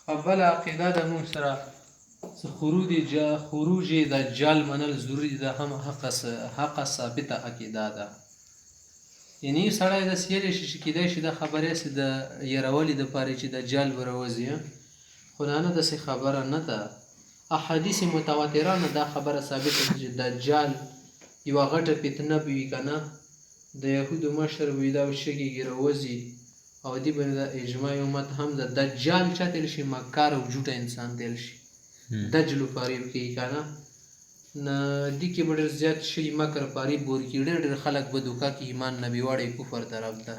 بله عقیده ده موږ سره خروج دجال منل ضروري ده هم حقه ثابته عقیده ده. یعنې یو سړی داسې ویلی شي چې کیدای شي دا خبره هسې د یرولې دپاره چې دجال به راوځي، خو نه داسې خبره نه ده. احادیث متواتره نه دا خبره ثابته ده چې دجال یوه غټه فتنه به وي که نه، د یهودو مشر به وي، دا به شګېږي راوځي او دې باندې د اجماع امت هم ده. دجال چا تیل شي؟ مکار او جوټه انسان تیل شي، دجل و فریب کوي که نه. نه دې کې به ډېر زیات شي مکر فریب ورکړي، ډېر خلک به دوکه کې ایمان نه بې وړی کفر طرف ته.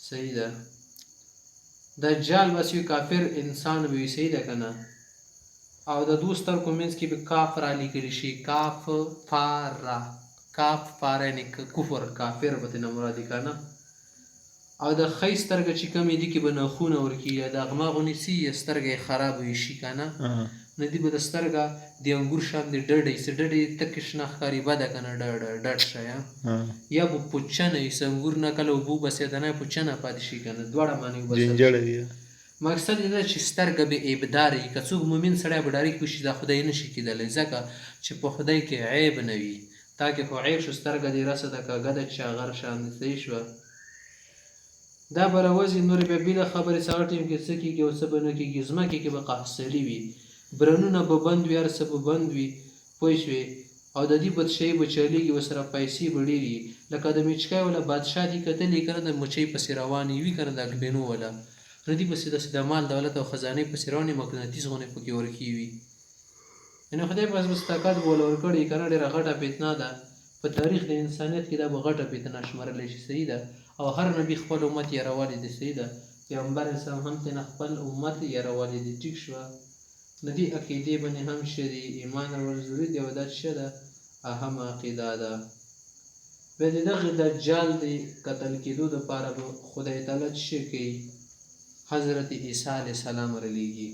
صحیح ده. دجال بس یو کافر انسان به وي، صحیح ده که نه. او د دوه سترګو منځ کې به کاف را لیکلی شي، کاف فاره، کاف فاره یعنې کفر کافر به ترېنه مراد وي که نه. او د ښی سترګه چې کومې دي کې به نښونه ورکړي، یا د اغما غوندې څه یا سترګه یې خرابه وشي که نه، نو دې به د سترګه د انګور شان د ډډه وي، څه ډډه یې تکې شنه ښکاري، بده که نه ډډ شه یا به پوچنه وي، څه انګور نه کله اوبه وبسېدنه پوچنه پاتې شي که نه، دواړه معنی وبسل. مقصد یې دا چې سترګه به ابدار وي. که څوک مؤمن سړی به ډایرکټ وشي دا خدای نه شي کېدلی، ځکه چې په خدای کې عیب نه وي. تا کې خو عیب شو، سترګه دې رسه ده کږه ده چاغر شان دې، صحیح شوه. دا به راوځي. نورې بیا بېله خبرې سهار ټیم کې څه کېږي او څه به نه کېږي. ځمکې کې به قحصلي وي، برنونه به بند وي، هر څه به بند وي، پوه شوې. او د دې بادشاهي به چلېږي، ورسره پیسې به ډېرې وي. لکه د میچکای والا بادشاه دي کتلي که نه، د مچۍ پسې روانې وي که نه، د اګبینو والا نو دې پسې داسې د مال دولت او خزانې پسې روانې، مقناطیس غوندې پکې ورکې وي. یعنې خدای پاک به طاقت به وله ورکړی که نه. ډېره غټه فتنه ده په تاریخ د انسانیت کې، دا به غټه فتنه شمارلی شي. صحیح ده. او هر نبي خپل امت یېرولی دی. صحیح ده. پیغمبر اسلام هم ترېنه خپل امت یېرولی دی. ټیک شوه. د دې عقیدې باندې هم شه دي ایمان راوړل ضروري دی، او دا څه ده اهم عقیده ده. بیا د دغې دجال د قتل کېدو دپاره به خدای تعالی څه شی کوي؟ حضرت عیسی علیه السلام رالیږي.